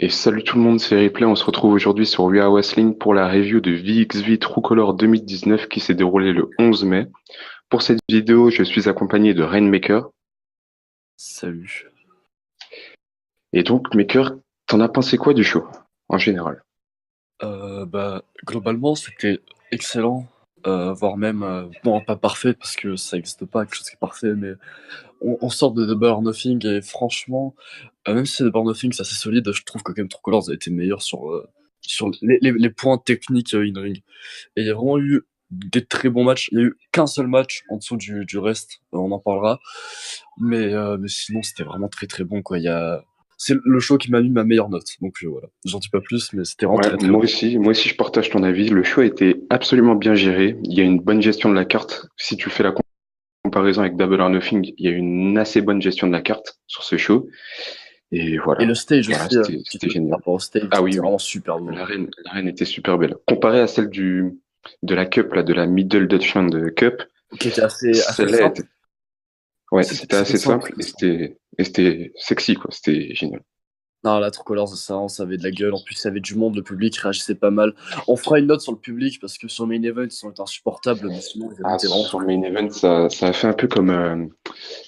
Et salut tout le monde, c'est Replay. On se retrouve aujourd'hui sur We Are Wrestling pour la review de VXV True Color 2019 qui s'est déroulée le 11 mai. Pour cette vidéo, je suis accompagné de Rainmaker. Salut. Et donc, Maker, t'en as pensé quoi du show, en général? Globalement, c'était excellent, voire même, bon, pas parfait parce que ça n'existe pas quelque chose qui est parfait, mais on sort de Double or Nothing et franchement, même si Double or Nothing c'est assez solide, je trouve que quand même True Colors a été meilleur sur les points techniques in-ring. Et il y a vraiment eu des très bons matchs. Il y a eu qu'un seul match en dessous du reste, on en parlera. Mais sinon, c'était vraiment très très bon, quoi. C'est le show qui m'a mis ma meilleure note. Donc voilà, j'en dis pas plus, mais c'était vraiment Ouais, très très bon. moi aussi, je partage ton avis. Le show a été absolument bien géré. Il y a une bonne gestion de la carte. Si tu fais la comparaison avec Double or Nothing, il y a une assez bonne gestion de la carte sur ce show. Et Et le voilà, stage voilà, aussi, c'était par génial. rapport au stage, Ah oui, c'était oui. vraiment super beau. L'arène était super belle. Comparée à celle de la Cup, là, de la Middle Dutchland Cup, Qui était assez celle-là simple. était, ouais, c'était C'était assez simple, simple c'était et simple. c'était sexy, quoi. C'était génial. Non, la True Colors, ça avait de la gueule. En plus, il y avait du monde, le public réagissait pas mal. On fera une note sur le public parce que sur le main event, ils sont insupportables, mais sinon, ils Ah, étaient vraiment sur le cool. main event, ça a fait un peu comme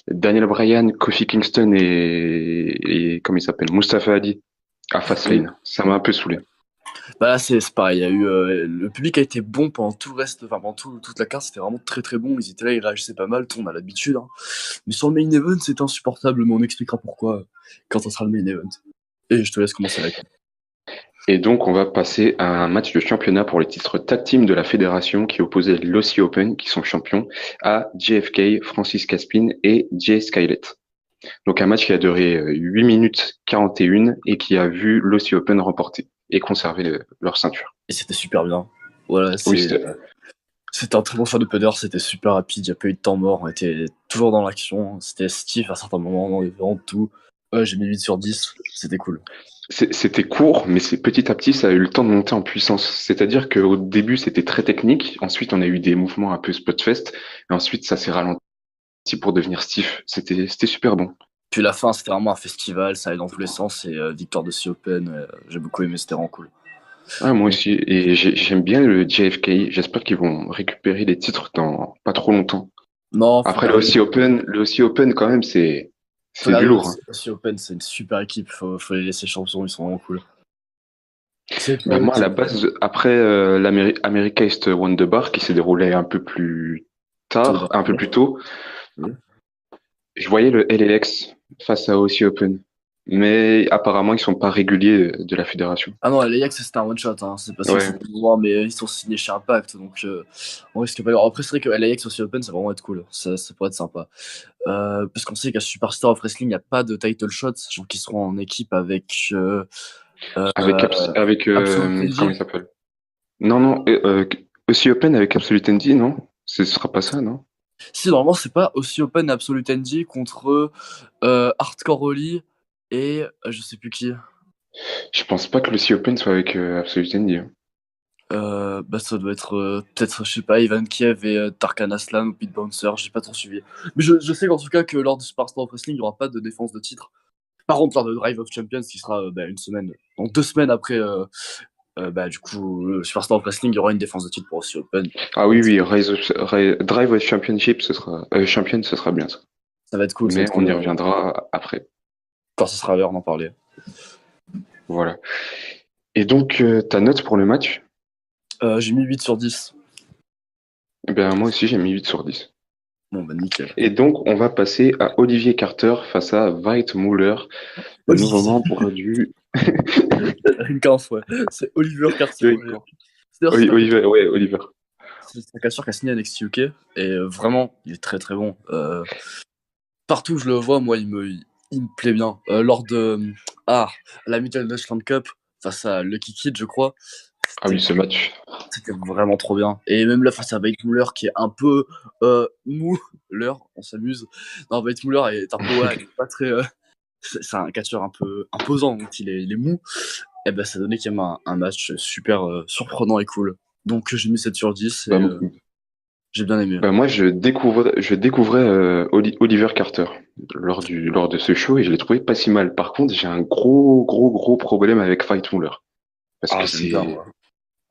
Daniel Bryan, Kofi Kingston et comment il s'appelle, Mustafa Ali à Oui. Fastlane. Ça m'a un peu saoulé. Bah là, c'est pareil. Il y a eu, le public a été bon pendant tout le reste, enfin, pendant toute la carte, c'était vraiment très très bon. Ils étaient là, ils réagissaient pas mal, tout, on a l'habitude, hein. Mais sur le main event, c'était insupportable, mais on expliquera pourquoi quand ça sera le main event. Et je te laisse commencer avec. Et donc, on va passer à un match de championnat pour les titres tag team de la fédération qui opposait l'Aussie Open, qui sont champions, à JFK, Francis Caspin et Jay Skylet. Donc un match qui a duré 8 minutes 41 et qui a vu l'Aussie Open remporter et conserver leur ceinture. Et c'était super bien. Voilà, Oui, c'était un très bon show d'opener, c'était super rapide, il n'y a pas eu de temps mort, on était toujours dans l'action, c'était stiff à certains moments, on avait vraiment tout. Ouais, j'ai mis 8 sur 10, c'était cool. c'était court, mais petit à petit, ça a eu le temps de monter en puissance. C'est-à-dire qu'au début, c'était très technique. Ensuite, on a eu des mouvements un peu spotfest. Et ensuite, ça s'est ralenti pour devenir stiff. C'était super bon. Puis la fin, c'était vraiment un festival, ça allait dans tous les sens, et victoire de C Open, j'ai beaucoup aimé, c'était vraiment cool. Ah, moi aussi. Et j'aime bien le JFK. J'espère qu'ils vont récupérer les titres dans pas trop longtemps. Non, faut Après, garder. Le Aussie Open, quand même, Faut c'est du garder lourd, hein. aussi Open, c'est une super équipe, faut les laisser champions, ils sont vraiment cool. C'est Ben eux moi, à qui. la base, après l'America East Wonder Bar, qui s'est déroulé un peu plus Tôt tard, dans un peu l'année. plus tôt, je voyais le LAX face à Aussie Open. Mais apparemment, ils sont pas réguliers de la fédération. Ah non, l'Ajax c'était un one shot, hein. C'est parce qu'ils sont Ouais. plus loin, mais ils sont signés chez Impact, donc on risque pas. Alors après, c'est vrai que l'Ajax aussi Open, ça va vraiment être cool, ça pourrait être sympa. Parce qu'on sait qu'à Superstar of Wrestling, il n'y a pas de title shot, sachant qu'ils seront en équipe avec Avec Absolute comment NG. il s'appelle? Non, non, Aussie Open avec Absolute ND, non? Ce sera pas ça, non? Si, normalement, c'est pas aussi Open et Absolute NG contre Hardcore Holly et je sais plus qui. Je pense pas que l'Aussie Open soit avec Absolute ND, hein. Bah ça doit être peut-être, je sais pas, Ivan Kiev et Tarkan Aslan ou Pete Bouncer, j'ai pas trop suivi. Mais je sais qu'en tout cas que lors du Superstar of Wrestling, il n'y aura pas de défense de titre. Par contre, lors de Drive of Champions, qui sera une semaine, donc 2 semaines après, du coup, Superstar of Wrestling, il y aura une défense de titre pour aussi Open. Ah oui, oui, Drive with Championship, Champion, ce sera bien ça. Ça va être cool, ça va Mais être on cool. y reviendra après. Quand ce sera l'heure d'en parler. Voilà. Et donc, ta note pour le match? J'ai mis 8 sur 10. Eh ben, moi aussi, j'ai mis 8 sur 10. Bon, bah nickel. Et donc, on va passer à Olivier Carter face à Veit Muller, le nouveau Olivier. membre du... Rien qu'un fois. C'est Oliver Carter. D'ailleurs, Oliver, ouais, Oliver. c'est un catcheur qui a signé à NXT UK. Et vraiment, il est très très bon. Partout où je le vois, moi, il me plaît bien. Lors de la Middle Dutchland Cup, face à Lucky Kid, je crois, Ah oui, ce match. c'était vraiment trop bien. Et même là, face à Weidmuller, qui est un peu mou, l'heure, on s'amuse. Non, Weidmuller est un peu, ouais, il est pas très. C'est un catcheur un peu imposant, donc il est mou. Et ben, ça donnait quand même un match super surprenant et cool. Donc j'ai mis 7 sur 10 et Bah, J'ai bien aimé. Bah, moi, je découvrais Oliver Carter lors de ce show et je l'ai trouvé pas si mal. Par contre, j'ai un gros problème avec Fight Muller. Parce Ah, que j'aime bien, c'est... moi.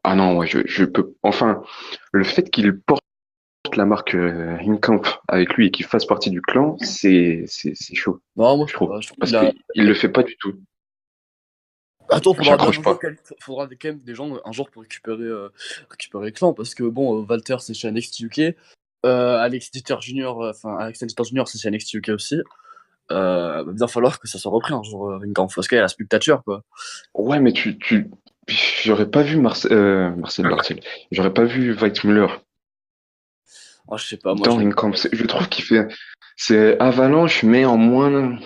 Ah non, moi, je peux... Enfin, le fait qu'il porte la marque Ringkamp avec lui et qu'il fasse partie du clan, c'est chaud, Non, moi, je ça trouve. va. Je trouve Parce qu'il qu'il a. il le fait pas du tout. Attends, faudra bien J'accroche un jour, pas. faudra quand même des gens un jour pour récupérer le clan. Parce que bon, Walter, c'est chez NXT UK. Alex Dieter Jr., enfin, Alex Dieter Jr., c'est chez NXT UK aussi. Va bien falloir que ça soit repris un jour, Ringkamp. Parce qu'il y a la spectature, quoi. Ouais, mais j'aurais pas vu Marcel Bartel. J'aurais pas vu Weidmuller Oh, je sais pas, moi, dans j'aime. Ringkamp. Je trouve qu'il fait, c'est Avalanche, mais en moins,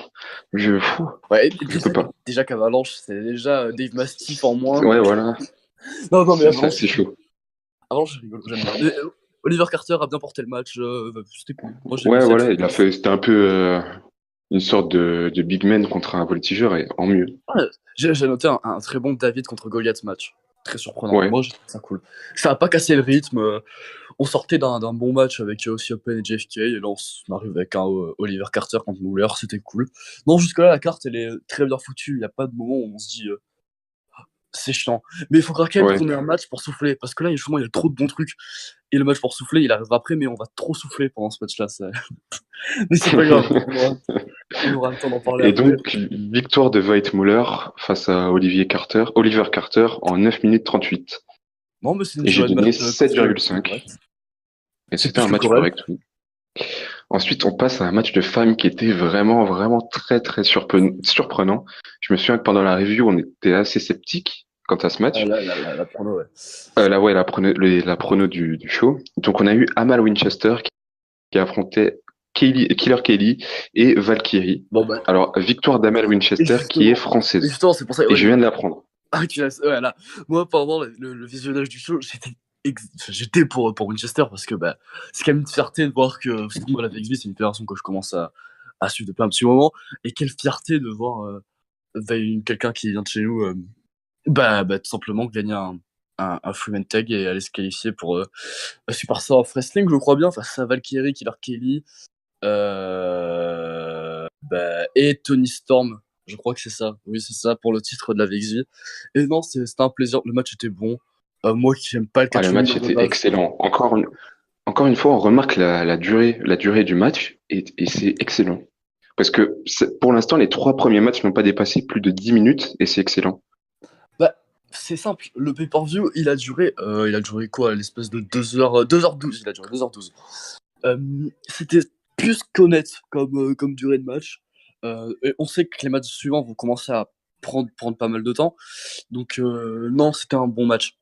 fou, Ouais, je peux pas. déjà qu'Avalanche, c'est déjà Dave Mastiff en moins. Ouais, voilà, Non, non, mais Avalanche, c'est chaud. Avalanche, c'est rigolo, j'aime bien. Mais, Oliver Carter a bien porté le match, c'était cool. Moi, j'ai aimé Ouais, cette voilà, séquence. c'était un peu une sorte de big man contre un voltigeur et en mieux. Ouais, j'ai noté un très bon David contre Goliath match. Très surprenant. Ouais, Moi, je trouve ça cool. Ça a pas cassé le rythme. On sortait d'un bon match avec aussi Open et JFK, et là, on arrive avec un Oliver Carter contre Muller, c'était cool. Non, jusque-là, la carte, elle est très bien foutue. Il n'y a pas de moment où on se dit, c'est chiant. Mais il faudra quand même ouais. qu'on ait un match pour souffler, parce que là, justement, il y a trop de bons trucs. Et le match pour souffler, il arrivera après, mais on va trop souffler pendant ce match-là. Mais c'est pas grave, on aura le temps d'en parler Et après. donc, victoire de Weidmuller face à Oliver Carter en 9 minutes 38. Non, mais c'est une Et j'ai durée de donné match plus que 7,5. correcte. Et C'est c'était plus un que match correct. correct, oui. Ensuite, on passe à un match de femmes qui était vraiment très surprenant. Je me souviens que pendant la review, on était assez sceptique quant à ce match. La prono, ouais. Ouais, la prono du show. Donc, on a eu Amal Winchester qui affrontait Killer Kelly et Valkyrie. Bon, bah, Alors, victoire d'Amal et Winchester qui est justement, française. c'est pour ça, Et ouais, je viens de l'apprendre. ouais, là, moi, pendant le visionnage du show, j'étais pour Winchester parce que bah, c'est quand même une fierté de voir que, surtout moi, la VXB, c'est une fédération que je commence à suivre depuis un petit moment, et quelle fierté de voir quelqu'un qui vient de chez nous, tout simplement gagner un Freeman Tag et aller se qualifier pour Super Star of Wrestling, je crois bien, face à Valkyrie, Killer Kelly, et Tony Storm. Je crois que c'est ça. Oui, c'est ça pour le titre de la VXV. Et non, c'était un plaisir. Le match était bon. Moi qui n'aime pas le Ah, catch le féminin match de était base. excellent. Encore une fois, on remarque la durée du match et c'est excellent. Parce que pour l'instant, les trois premiers matchs n'ont pas dépassé plus de 10 minutes et c'est excellent. Bah, c'est simple. Le pay-per-view, il a duré quoi? L'espèce de 2h12. Il a duré 2h12. C'était plus qu'honnête comme durée de match. Et on sait que les matchs suivants vont commencer à prendre pas mal de temps. Donc, non, c'était un bon match.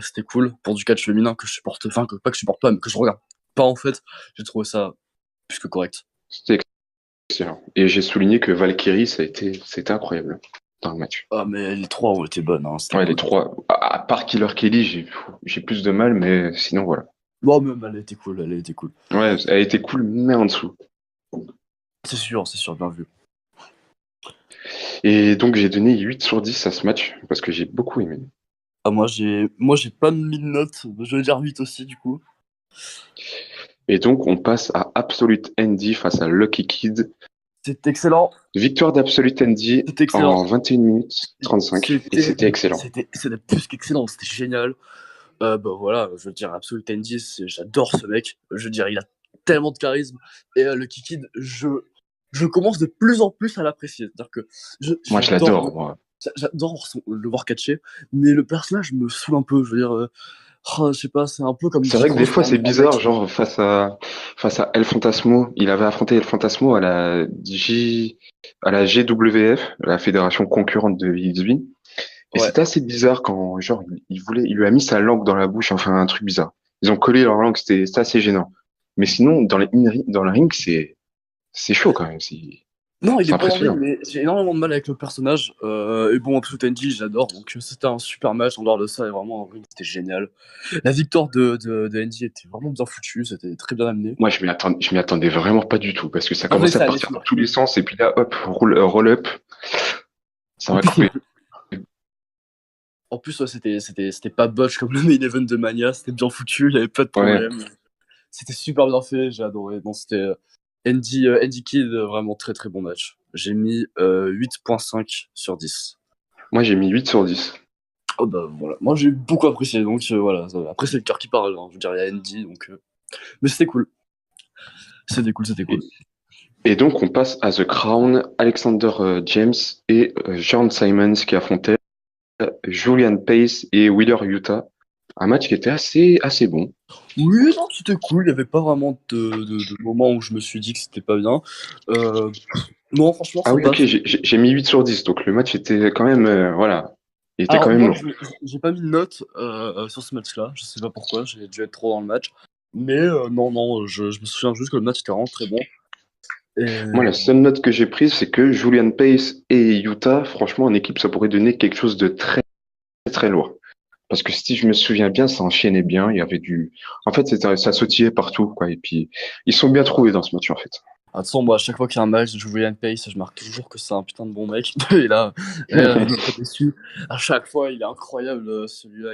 C'était cool pour du catch féminin que je supporte, enfin, pas que je supporte pas, mais que je regarde pas en fait. J'ai trouvé ça plus que correct. C'était excellent. Et j'ai souligné que Valkyrie, c'était incroyable dans le match. Ah, mais les trois ont été bonnes, hein, c'était Ouais, les cool. trois. À part Killer Kelly, j'ai plus de mal, mais sinon, voilà. Bon, même elle était cool, elle était cool. Ouais, elle était cool, mais en dessous. C'est sûr, bien vu. Et donc, j'ai donné 8 sur 10 à ce match parce que j'ai beaucoup aimé. Ah, moi j'ai pas mis de notes, je vais dire 8 aussi, du coup. Et donc, on passe à Absolute Andy face à Lucky Kid. C'est excellent, Victoire d'Absolute Andy c'est excellent. en 21 minutes 35. Et c'était excellent. C'était plus qu'excellent, c'était génial. Voilà, je veux dire, Absolute Andy, j'adore ce mec. Je veux dire, il a tellement de charisme. Et le Kikid, je commence de plus en plus à l'apprécier. C'est-à-dire que Moi, je j'adore l'adore, moi. le voir catcher, mais le personnage me saoule un peu. Je veux dire, je sais pas, c'est un peu comme C'est vrai que Jericho, des c'était fois, un c'est grand bizarre, mec. genre, face à El Fantasmo. Il avait affronté El Fantasmo à la GWF, la fédération concurrente de VXV. Et Ouais. c'était assez bizarre quand, genre, il lui a mis sa langue dans la bouche, enfin, un truc bizarre. Ils ont collé leur langue, c'était assez gênant. Mais sinon, dans le ring, c'est chaud quand même, Non, il c'est est bon en ring, impressionnant. mais j'ai énormément de mal avec le personnage. Et bon, Absolute Andy, j'adore. Donc c'était un super match. En dehors de ça, et vraiment, en ring, c'était génial. La victoire de Andy était vraiment bien foutue. C'était très bien amené. Moi, je m'y attendais vraiment pas du tout, parce que ça En vrai, commençait à ça allait partir dans finir. tous les sens, et puis là, hop, roll up, ça En va plus, couper. ouais, c'était pas botch comme le main event de Mania. C'était bien foutu. Il y avait pas de Ouais. problème. c'était super bien fait, j'ai adoré. Non, c'était Andy Kidd, vraiment très très bon match. J'ai mis 8,5 sur 10. Moi, j'ai mis 8 sur 10. Oh bah voilà, moi j'ai beaucoup apprécié, donc voilà. Après, c'est le cœur qui parle, hein. Je veux dire, il y a Andy, donc. Mais c'était cool. C'était cool, c'était cool. Et donc, on passe à The Crown, Alexander James et John Simons qui affrontaient Julian Pace et Wheeler Utah. Un match qui était assez bon. Oui, non, c'était cool. Il n'y avait pas vraiment de moment où je me suis dit que c'était pas bien. Non, franchement, Ah ça oui, ok, passe. j'ai mis 8 sur 10, donc le match était quand même, voilà, il était quand Alors, même moi, lourd. j'ai pas mis de note sur ce match-là. Je sais pas pourquoi, j'ai dû être trop dans le match. Mais non, je me souviens juste que le match était vraiment très bon. Et... Moi, la seule note que j'ai prise, c'est que Julian Pace et Utah, franchement, en équipe, ça pourrait donner quelque chose de très lourd. Parce que si je me souviens bien, ça enchaînait bien, il y avait en fait, ça sautillait partout, quoi. Et puis, ils sont bien trouvés dans ce match, en fait. De toute façon, moi, à chaque fois qu'il y a un match de Julian Pace, je marque toujours que c'est un putain de bon mec. Et là, je me pas déçu. À chaque fois, il est incroyable, celui-là.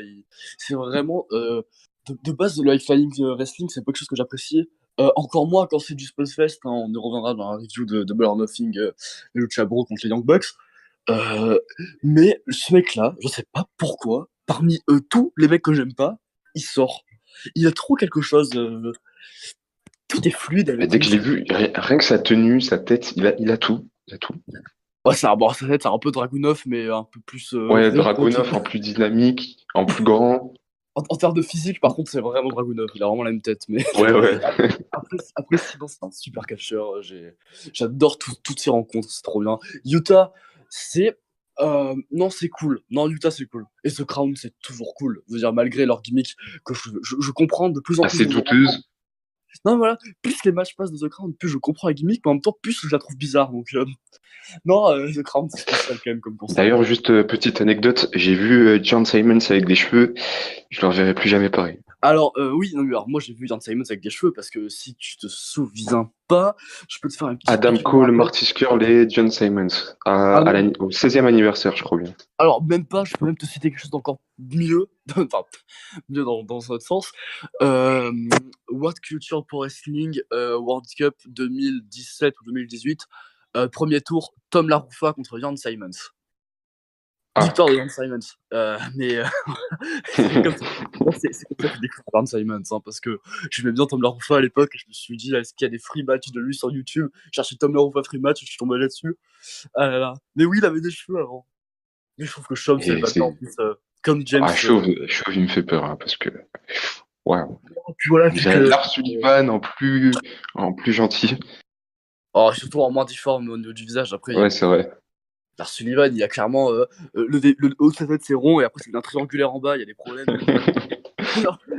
C'est vraiment. De base, le high-flying wrestling, c'est pas quelque chose que j'apprécie. Encore moins quand c'est du Spuzfest. Hein, on y reviendra dans la review de Double or Nothing, le Lucha Bro contre les Young Bucks. Mais ce mec-là, je sais pas pourquoi, parmi tous les mecs que j'aime pas, il sort. Il a trop quelque chose. Tout est fluide Mais avec dès que lui. je l'ai vu, rien que sa tenue, sa tête, il a tout. Il a tout. Ouais, c'est un peu Dragunov, mais un peu plus Ouais, rond, quoi, tu Dragunov vois. en plus dynamique, en plus grand. En termes de physique, par contre, c'est vraiment Dragunov. Il a vraiment la même tête. Mais Ouais, ouais. après sinon, c'est un super catcheur. J'adore toutes ces rencontres. C'est trop bien. Utah, c'est. Non, c'est cool. Non, Utah, c'est cool. Et The Crown, c'est toujours cool. Je veux dire, malgré leur gimmick, que je comprends de plus en plus Assez de joueurs en France. douteuse. Non, voilà. Plus les matchs passent de The Crown, plus je comprends la gimmick, mais en même temps, plus je la trouve bizarre. Donc, non, The Crown, c'est spécial quand même comme concept. D'ailleurs, juste petite anecdote, j'ai vu John Simons avec des cheveux, je le reverrai plus jamais pareil. Alors, oui, non, mais alors moi j'ai vu Jan Simons avec des cheveux parce que si tu te souviens pas, je peux te faire un petit Adam pitch de Cole, rappel. Marty Scurll et John Simons Ah non, au 16e anniversaire, je crois bien. alors même pas, je peux même te citer quelque chose d'encore mieux, enfin, mieux dans un autre sens. Euh, World Culture Pro Wrestling World Cup 2017 ou 2018, premier tour, Tom LaRuffa contre Jan Simons. Ah, Victoire de Jan Simons. Mais c'est comme ça. Moi, c'est comme ça que j'ai découvert Jan Simons, hein, parce que j'aimais bien Tom LaRuffa à l'époque, et je me suis dit, est-ce qu'il y a des free matchs de lui sur YouTube? J'ai cherché Tom LaRuffa free match, je suis tombé là-dessus. Ah là là. Mais oui, il avait des cheveux avant. Mais je trouve que Chauve, c'est le et batteur en c'est. plus, comme James. Ah, Chauve, il me fait peur, hein, parce que. Ouais. Puis voilà, On vu dirait que. Lars Sullivan en plus gentil. Oh, surtout en moins difforme au niveau du visage. Après, il y a Ouais, c'est vrai. Lars Sullivan, il y a clairement le haut de sa tête, c'est rond, et après, c'est bien triangulaire en bas, il y a des problèmes.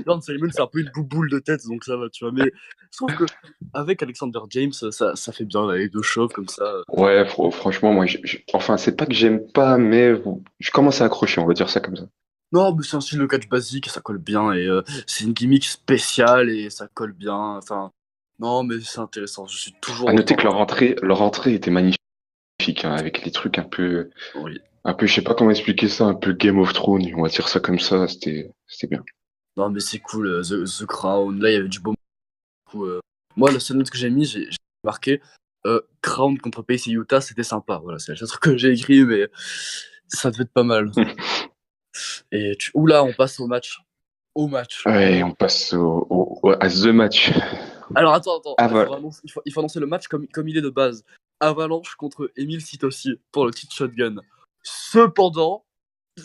Jan Simon, c'est un peu une bouboule de tête, donc ça va, tu vois. Mais je trouve que avec Alexander James, ça fait bien, là, les deux chauves comme ça. Ouais, franchement, moi, enfin, c'est pas que j'aime pas, mais je commence à accrocher, on va dire ça comme ça. Non, mais c'est un style de catch basique, et ça colle bien, et c'est une gimmick spéciale, et ça colle bien. Enfin, non, mais c'est intéressant. Je suis toujours À noter autant. que leur entrée était magnifique, hein, avec les trucs Oui. je sais pas comment expliquer ça, un peu Game of Thrones, on va dire ça comme ça, c'était bien. Non, mais c'est cool, The Crown. Là, il y avait du beau coup. Moi, la seule note que j'ai marqué Crown contre Pace et Utah, c'était sympa. Voilà, c'est le seul truc que j'ai écrit, mais ça devait être pas mal. Et oula, on passe au match. Au match. Ouais, on passe à The Match. Alors attends, Ah, il voilà. il faut annoncer le match comme il est de base. Avalanche contre Emile Sitoci pour le titre shotgun. Cependant,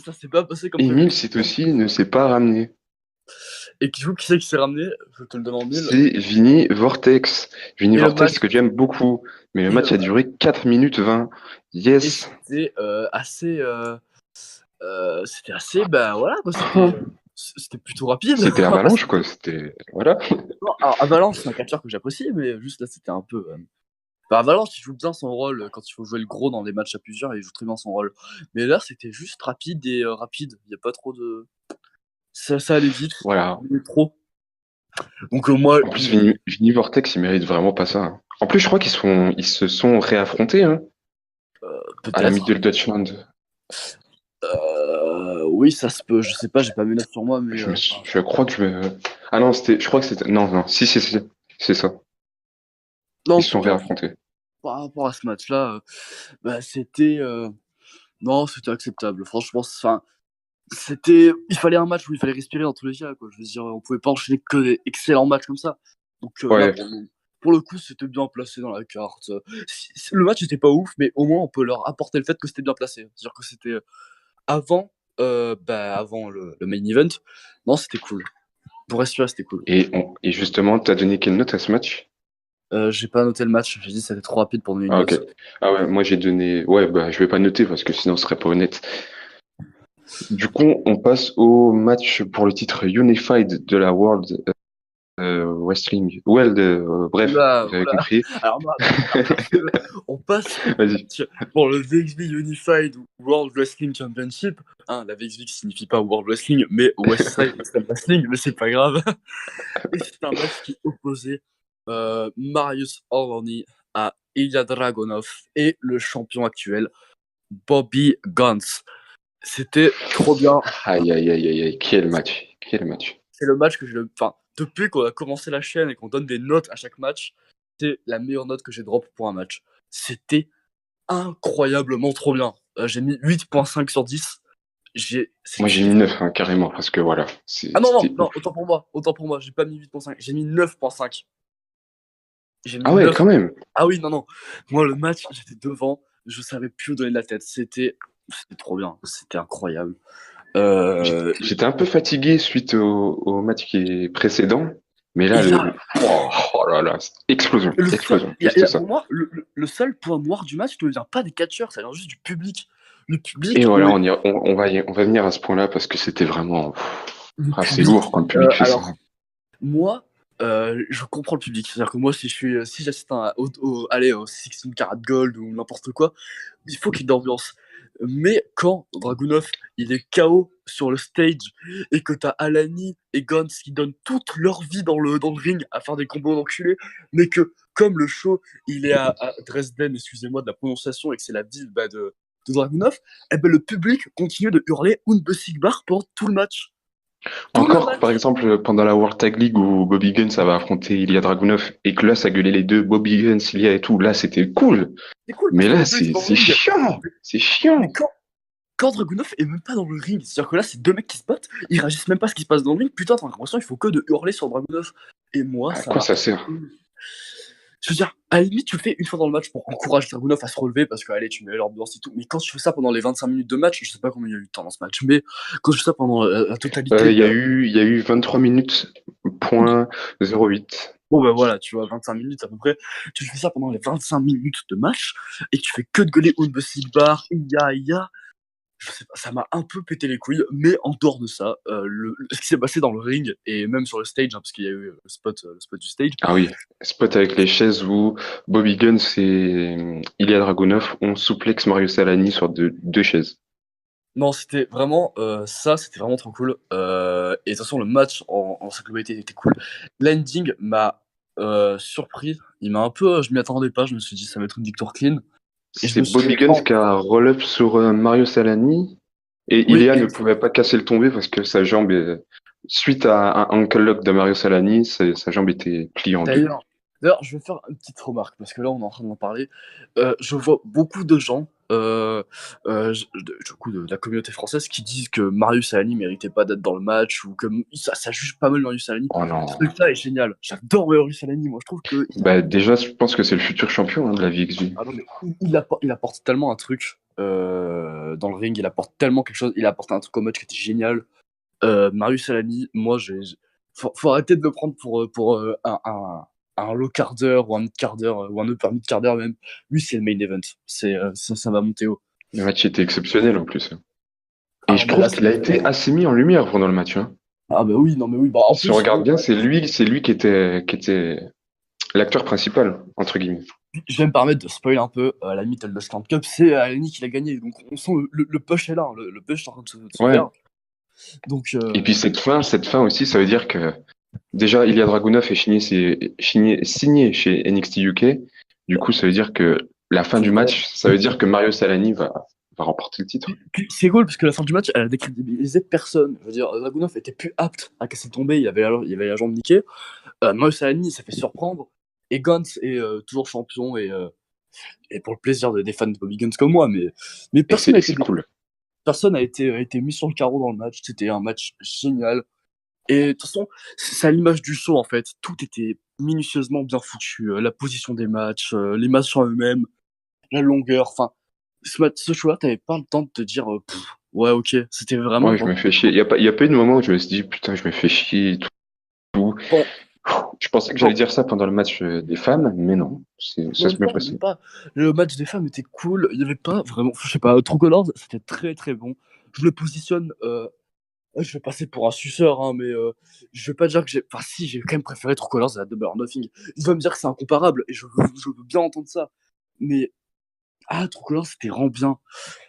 ça s'est pas passé comme prévu. Emile, c'est aussi ne s'est pas ramené. Et qui c'est qui s'est ramené? Je te le demande mille. C'est Vinny Vortex. Vinny Et le Vortex match, que j'aime beaucoup. Mais le et le match a match. duré 4 minutes 20. Et Yes. c'était assez, bah voilà, quoi, c'était plutôt rapide. C'était On va pas se Avalanche, quoi. mentir. C'était, voilà. Non, alors, Avalanche, c'est un catcheur que j'apprécie, mais juste là, c'était un peu. Enfin, Avalanche, il joue bien son rôle quand il faut jouer le gros dans des matchs à plusieurs, il joue très bien son rôle. Mais là, c'était juste rapide et rapide. Il n'y a pas trop de. Ça allait vite, Voilà. mais trop. Donc, moi, En plus, Vinny Vortex, il mérite vraiment pas ça, hein. En plus, je crois ils se sont réaffrontés, hein, à la peut-être. Middle Dutchland. Oui, ça se peut. Je sais pas, j'ai pas mes notes sur moi, mais. Je crois que Ah non, je crois que c'était, non, non, si, c'est ça. Non, Ils en se tout sont cas, réaffrontés. par rapport à ce match-là, bah, c'était, non, c'était acceptable. Franchement, enfin, il fallait un match où il fallait respirer dans tous les cas, quoi. Je veux dire, on pouvait pas enchaîner que des excellents matchs comme ça. Donc là, Ouais, pour le coup, c'était bien placé dans la carte. Le match était pas ouf, mais au moins on peut leur apporter le fait que c'était bien placé. C'est-à-dire que c'était avant, avant le main event. Non, c'était cool. Pour respirer, c'était cool. et justement, t'as donné quelle note à ce match? J'ai pas noté le match. J'ai dit que c'était trop rapide pour donner une Ah, ok. note. Ah ouais, moi j'ai donné, ouais, bah, je vais pas noter parce que sinon ce serait pas honnête. Du coup, on passe au match pour le titre Unified de la World Wrestling. Bref, Oula, vous avez oula. compris. Alors, non, attends, parce que on passe au Vas-y. match pour le VXV Unified World Wrestling Championship. Hein, la VXV qui signifie pas World Wrestling, mais Westside Extreme Wrestling, mais c'est pas grave. Et c'est un match qui opposait Marius Orlani à Ilya Dragunov et le champion actuel, Bobby Guns. C'était trop bien. Aïe, aïe, aïe, aïe, aïe, quel match, quel match. C'est le match que j'ai le. Enfin, depuis qu'on a commencé la chaîne et qu'on donne des notes à chaque match, c'est la meilleure note que j'ai drop pour un match. C'était incroyablement trop bien. J'ai mis 8,5 sur 10. Moi j'ai mis 9, hein, carrément, parce que voilà, Ah non, non, c'était non, ouf. autant pour moi, j'ai pas mis 8,5, j'ai mis 9,5. J'ai mis Ah ouais, 9. quand même. Ah oui, non, non. Moi, le match, j'étais devant, je savais plus où donner de la tête. C'était trop bien, c'était incroyable. Euh, J'étais un peu fatigué suite au match qui est précédent, mais là, et là, oh là là, explosion, le seul, explosion, juste ça. pour moi, le seul point noir du match ne vient pas des catcheurs, ça vient juste du public. Le Et public, voilà, on va venir à ce point-là parce que c'était vraiment, le ah, c'est public. lourd quand le public fait ça. Alors, moi, je comprends le public. C'est-à-dire que moi, si j'assiste allez, au 16 Karat Gold ou n'importe quoi, il faut qu'il y ait de l'ambiance. Mais quand Dragunov, il est KO sur le stage et que t'as Alani et Gons qui donnent toute leur vie dans le ring à faire des combos d'enculés, mais que comme le show, il est à Dresden, excusez-moi de la prononciation, et que c'est la ville de Dragunov, eh ben, le public continue de hurler Unbesiegbar pendant tout le match. Tout le Encore, par match. exemple, pendant la World Tag League où Bobby Guns ça va affronter Ilya Dragunov et que là, ça gueulait les deux, Bobby Guns, Ilya et tout, là, c'était cool. C'est cool parce Mais que là, les deux étaient dans le c'est ring. chiant, c'est Mais chiant. quand Dragunov est même pas dans le ring, c'est-à-dire que là, c'est deux mecs qui se battent, ils réagissent même pas à ce qui se passe dans le ring. Putain, t'as l'impression qu'il faut que de hurler sur Dragunov. Et moi, À ça quoi m'a. ça sert? Je veux dire, à la limite, tu le fais une fois dans le match pour encourager Dragunov à se relever parce que, allez, tu mets l'ambiance et tout. Mais quand tu fais ça pendant les 25 minutes de match, je sais pas combien il y a eu de temps dans ce match, mais quand tu fais ça pendant la totalité. Il y a eu 23 minutes, point 08. Bon, ben voilà, tu vois, 25 minutes à peu près. Tu fais ça pendant les 25 minutes de match et tu fais que de gueuler Unbesiegbar, Iya. Je sais pas, ça m'a un peu pété les couilles, mais en dehors de ça, ce qui s'est passé dans le ring et même sur le stage, hein, parce qu'il y a eu le spot du stage. Ah oui, spot avec les chaises où Bobby Guns et Ilya Dragunov ont souplex Mario Salani sur deux chaises. Non, c'était vraiment ça, c'était vraiment trop cool. Et de toute façon, le match en sa globalité était cool. L'ending m'a surpris. Il m'a un peu, je m'y attendais pas. Je me suis dit, ça va être une victoire clean. Et je C'est me suis Bobby Guns qui a roll-up sur Mario Salani et oui, Ilya ne pouvait pas casser le tombé parce que sa jambe, suite à un ankle lock de Mario Salani, sa jambe était pliée en deux. D'ailleurs, je vais faire une petite remarque parce que là, on est en train d'en parler. Je vois beaucoup de gens, du coup, de la communauté française, qui disent que Marius Alani méritait pas d'être dans le match ou que ça juge pas mal Marius Alani. Oh Ce non. truc-là est génial. J'adore Marius Alani. Moi, je trouve que Bah, déjà, je pense que c'est le futur champion hein, de la VXV. ah non, mais il apporte tellement un truc dans le ring. Il apporte tellement quelque chose. Il a apporté un truc au match qui était génial. Marius Alani, moi, faut arrêter de le prendre pour un low quart d'heure ou un mid quart d'heure ou un upper mid quart d'heure même. Lui, c'est le main event. Ça va monter haut. Le match était exceptionnel en plus. Ah Et non, je mais là, trouve qu'il a été assez mis en lumière pendant le match. Hein. ah bah oui, non mais oui. Bah, en Si on plus, regarde bon, bien, c'est lui qui était l'acteur principal, entre guillemets. je vais me permettre de spoiler un peu. À la limite, le Stand Cup, c'est Alani qui l'a gagné. Donc on sent le push est là. Hein. Le push est en train de se Ouais. faire. Donc, Et puis cette fin aussi, ça veut dire que déjà Ilya Dragunov est signé chez NXT UK. Du coup, ça veut dire que la fin du match, ça veut dire que Mario Salani va pas remporté le titre. Puis c'est cool parce que la fin du match, elle a décrédibilisé personne. Je veux dire, Dragunov était plus apte à casser tomber, il avait la jambe niquée. Moïse Alani s'est fait surprendre. Et Gantz est toujours champion et pour le plaisir des fans de Bobby Guns comme moi. Mais Et personne n'a été, c'est cool. personne a été mis sur le carreau dans le match. C'était un match génial. Et de toute façon, c'est à l'image du show en fait. Tout était minutieusement bien foutu. La position des matchs, les matchs en eux-mêmes, la longueur. Enfin, ce show-là, t'avais pas le temps de te dire, ouais, ok, c'était vraiment Ouais, je me fais chier. Il y a pas eu de moment où je me suis dit, putain, je me fais chier et tout. bon, Je pensais que j'allais bon, dire ça pendant le match des femmes, mais non, ça s'est même bien pas, même passé. pas. Le match des femmes était cool. Il y avait pas vraiment, je sais pas, True Colors, c'était très très bon. Je le positionne, je vais passer pour un suceur, hein, mais je vais pas dire que j'ai, enfin si, j'ai quand même préféré True Colors à Double or Nothing. Il va me dire que c'est incomparable et je veux bien entendre ça. Mais True Colors, c'était vraiment bien.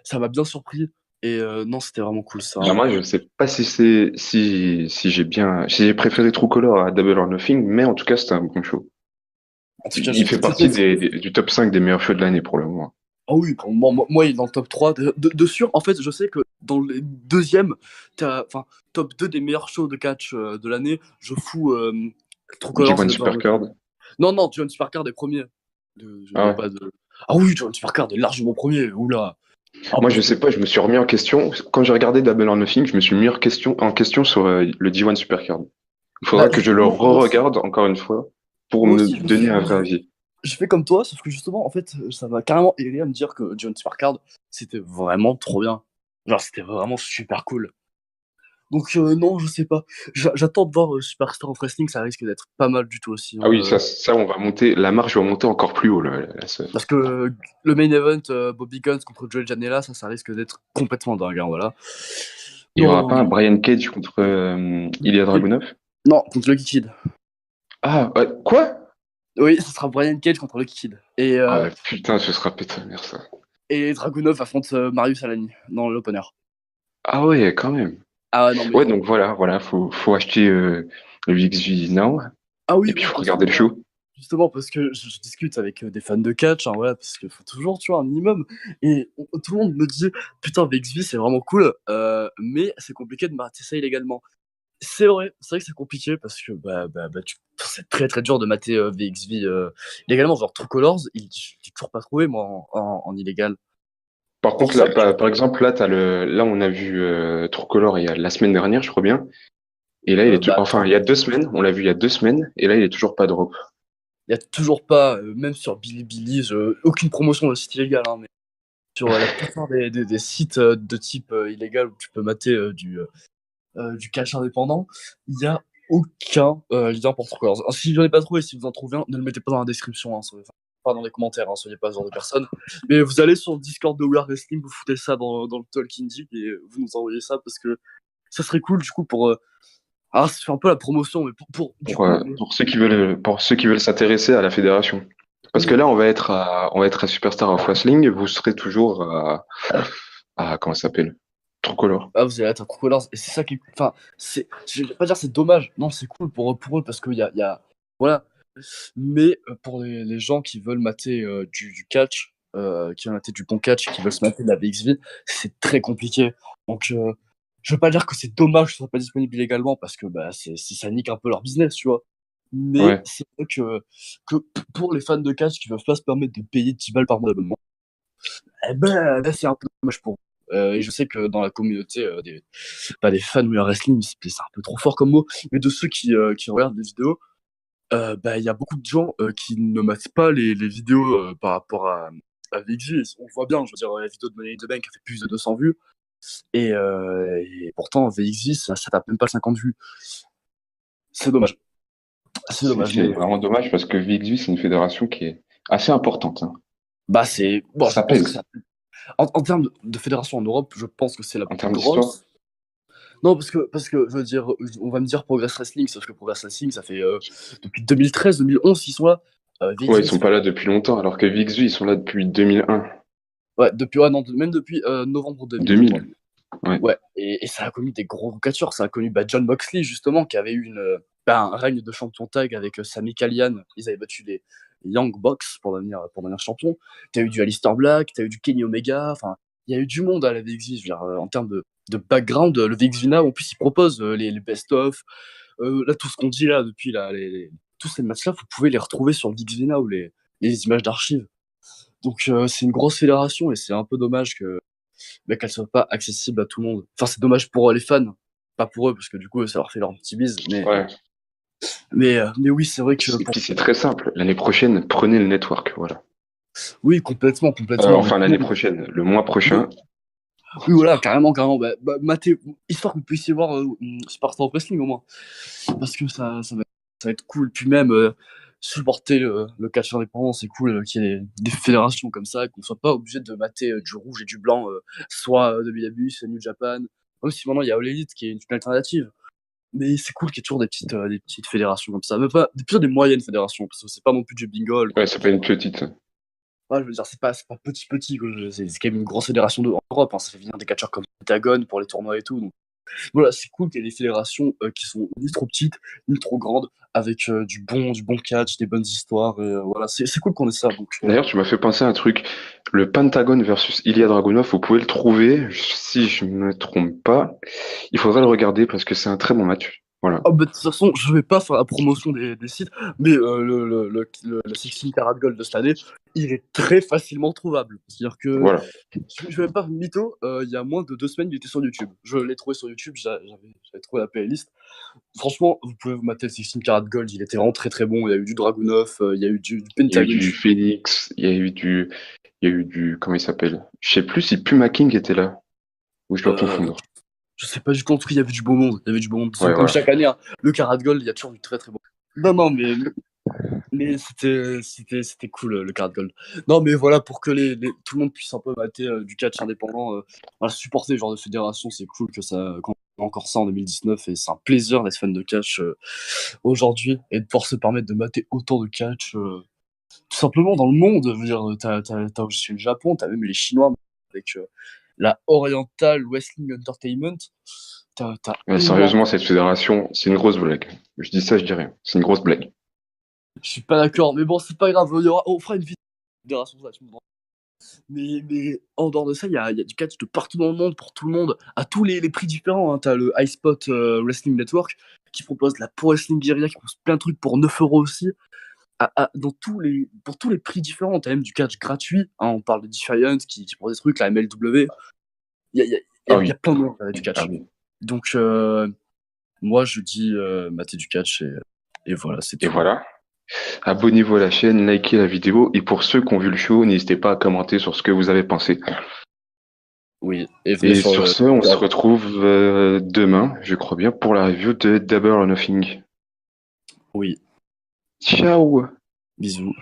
Ça m'a bien surpris. Et non, c'était vraiment cool ça. Alors moi, je sais pas si j'ai préféré True Color à Double or Nothing, mais en tout cas, c'était un bon show. En tout cas, Il fait partie du top 5 des meilleurs shows de l'année pour le moment. ah oui, pour moi, il est dans le top 3. De sûr, en fait, je sais que dans les deuxièmes, enfin, top 2 des meilleurs shows de catch de l'année, je fous True Colors et G1 The Burn. Supercard. Non, non, John Supercard est premier. Ah Y a ouais. pas de... Ah oui, John Supercard est largement premier. Oula. Ah, Moi, parce je que... sais pas, je me suis remis en question. Quand j'ai regardé Double or Nothing, je me suis mis en question sur le G1 Supercard. Il faudra Bah, que je le justement, re-regarde encore une fois pour moi me aussi, donner un vrai avis. je fais comme toi, sauf que justement, en fait, ça m'a carrément aidé à me dire que John Supercard, c'était vraiment trop bien. Genre, c'était vraiment super cool. Donc non, je sais pas. J'attends de voir Superstar of Wrestling, ça risque d'être pas mal du tout aussi, Ah hein, oui, ça, on va monter. La marche va monter encore plus haut, là, parce que le main event Bobby Guns contre Joey Janela, ça risque d'être complètement dingue, hein, voilà. Il y Non, aura non, pas un non. Brian Cage contre Ilya Dragunov? Non, contre Lucky Kid. Ah, ouais, quoi? Oui, ce sera Brian Cage contre Lucky Kid. Ah putain, ce sera pété, merde ça. Et Dragunov affronte Marius Alani dans l'opener. Ah ouais, quand même. Ah ouais, non mais... Ouais, donc voilà, faut acheter le VXV Now, Ah et oui, puis oui, faut parce que regarder le voilà. show. Justement, parce que je discute avec des fans de catch, hein, voilà, parce qu'il faut toujours, tu vois, un minimum. Et tout le monde me dit, putain, VXV, c'est vraiment cool, mais c'est compliqué de mater ça illégalement. C'est vrai que c'est compliqué parce que c'est très très dur de mater VXV illégalement. Genre True Colors, j'ai toujours pas trouvé, moi, en illégal. Par C'est pour contre, là, ça que, par exemple, là, on a vu True Color la semaine dernière, je crois bien. Et là, enfin, il y a 2 semaines, on l'a vu il y a 2 semaines, et là, il est toujours pas drop. il y a toujours pas, même sur Bilibili, aucune promotion de site illégal, hein, mais sur la plupart des sites de type illégal où tu peux mater du catch indépendant, il n'y a aucun lien pour True Colors. Alors, si j'en ai pas trouvé, si vous en trouvez un, ne le mettez pas dans la description, hein, pas dans les commentaires, hein, soyez pas ce genre de personne. Mais vous allez sur le Discord de We Are Wrestling, vous foutez ça dans le Talking Deep et vous nous envoyez ça parce que ça serait cool du coup pour. Alors, c'est un peu la promotion, mais du coup. Pour ceux qui veulent s'intéresser à la fédération. Parce que là, on va être à Superstar of Wrestling, et vous serez toujours comment ça s'appelle? True Color. Ah, vous allez être à True Colors et c'est ça qui. Enfin, je vais pas dire c'est dommage, non, c'est cool pour eux parce qu'il y a. Voilà. Mais pour les gens qui veulent mater du catch, qui veulent mater du bon catch, qui veulent se mater de la BXV, c'est très compliqué. Donc, je veux pas dire que c'est dommage que ce soit pas disponible illégalement parce que ça nique un peu leur business, tu vois. Mais Ouais. c'est vrai que pour les fans de catch qui peuvent pas se permettre de payer 10 balles par mois d'abonnement, eh ben là c'est un peu dommage pour eux. Et je sais que dans la communauté pas des fans de wrestling, c'est un peu trop fort comme mot, mais de ceux qui regardent des vidéos, il y a beaucoup de gens qui ne matent pas les vidéos par rapport à VXV. On le voit bien, je veux dire, la vidéo de Money in the Bank a fait plus de 200 vues. Et pourtant, VXV, ça tape même pas 50 vues. C'est dommage. C'est dommage. C'est Mais, vraiment dommage parce que VXV, c'est une fédération qui est assez importante, hein. c'est. Bon, je Ça pense que pèse ça. En termes de fédération en Europe, je pense que c'est la en plus termes d'histoire. grosse. Non, parce que je veux dire, on va me dire Progress Wrestling, sauf que Progress Wrestling, ça fait depuis 2013, 2011 qu'ils sont là. Ouais, ils VXV, sont ça pas fait. là depuis longtemps, alors que VXV, ils sont là depuis 2001. Ouais, depuis, ouais, non, même depuis novembre 2000, je crois. 2000. Ouais. Ouais, et ça a connu des gros catcheurs. Ça a connu John Moxley, justement, qui avait eu un règne de champion tag avec Sami Callihan. Ils avaient battu les Young Bucks pour devenir champion. T'as eu du Aleister Black, t'as eu du Kenny Omega. Enfin, y a eu du monde à la VXV, je veux dire, en termes de background, le VXV Now, en plus, il propose les best-of. Là, tout ce qu'on dit là depuis là, tous ces matchs-là, vous pouvez les retrouver sur le VXV Now, les images d'archives. Donc, c'est une grosse fédération et c'est un peu dommage qu'elle soit pas accessible à tout le monde. Enfin, c'est dommage pour les fans, pas pour eux, parce que du coup, ça leur fait leur petit bise. Ouais. Mais oui, c'est vrai que Puis c'est très simple. L'année prochaine, prenez le network. Voilà. oui, complètement. Enfin, l'année prochaine, le mois prochain. Oui, voilà, carrément. Matez, histoire que vous puissiez voir Spartan Wrestling au moins. Parce que ça va être cool. Puis même, supporter le catch indépendant, c'est cool qu'il y ait des fédérations comme ça, qu'on soit pas obligé de mater du rouge et du blanc, soit WWE, soit New Japan. Même si maintenant il y a All Elite qui est une alternative. Mais c'est cool qu'il y ait toujours des petites fédérations comme ça. Même pas, plutôt des moyennes fédérations, parce que c'est pas non plus du bingo. Ouais, c'est pas une petite. Ouais, je veux dire, c'est pas petit, quoi. C'est quand même une grosse fédération en Europe, hein. Ça fait venir des catcheurs comme Pentagon pour les tournois et tout. Donc, voilà, c'est cool qu'il y ait des fédérations qui sont ni trop petites, ni trop grandes, avec du bon catch, des bonnes histoires. Et, voilà, c'est cool qu'on ait ça. Donc, D'ailleurs, tu m'as fait penser à un truc. Le Pentagon versus Ilya Dragunov, vous pouvez le trouver, si je me trompe pas. Il faudrait le regarder parce que c'est un très bon match. Voilà. oh, bah, de toute façon, je vais pas faire la promotion des sites, mais le 16 Karat Gold de cette année, il est très facilement trouvable. C'est-à-dire que Voilà. je vais même pas mytho, il y a moins de 2 semaines, il était sur YouTube. Je l'ai trouvé sur YouTube, j'avais trouvé la playlist. Franchement, vous pouvez vous mater le 16 Karat Gold, il était vraiment très très bon. Il y a eu du Dragunov, il y a eu du Il y a eu Pentagon. du Phoenix, il y a eu du, comment il s'appelle? Je sais plus si Puma King était là. Ou je dois Euh, confondre. je sais pas du tout, en tout cas, il y avait du beau monde. Il y avait du beau monde. Ouais, Comme voilà. chaque année, hein, le Karat Gold, il y a toujours du très très bon. Non, non, mais c'était cool le Card Gold. Non, mais voilà, pour que tout le monde puisse un peu mater du catch indépendant, voilà, supporter ce genre de fédération, c'est cool qu'on ait encore ça en 2019 et c'est un plaisir d'être fan de catch aujourd'hui et de pouvoir se permettre de mater autant de catch tout simplement dans le monde. Je veux dire, t'as aussi le Japon, t'as même les Chinois avec la Oriental Wrestling Entertainment. T'as Mais énorme. sérieusement, cette fédération, c'est une grosse blague. Je dis ça, je dis rien. C'est une grosse blague. Je suis pas d'accord, mais bon, c'est pas grave, on fera une vidéo de fédération sur ça, tu me diras. Mais en dehors de ça, il y a du catch de partout dans le monde, pour tout le monde, à tous les prix différents. Hein. T'as le iSpot Wrestling Network qui propose la Pro Wrestling Guerrilla, qui propose plein de trucs pour 9 € aussi. Pour tous les prix différents, t'as même du catch gratuit. Hein. On parle de Defiant qui propose des trucs, la MLW. Ah Il y a oui. plein de monde du Ah catch. oui. Donc, moi, je dis mater du catch et voilà, c'est Et tout. voilà. Abonnez-vous à la chaîne, likez la vidéo. Et pour ceux qui ont vu le show, n'hésitez pas à commenter sur ce que vous avez pensé. Oui, et venez Et sur sur le. ce, on se retrouve demain, je crois bien, pour la review de Double or Nothing. Oui, Ciao! bisous.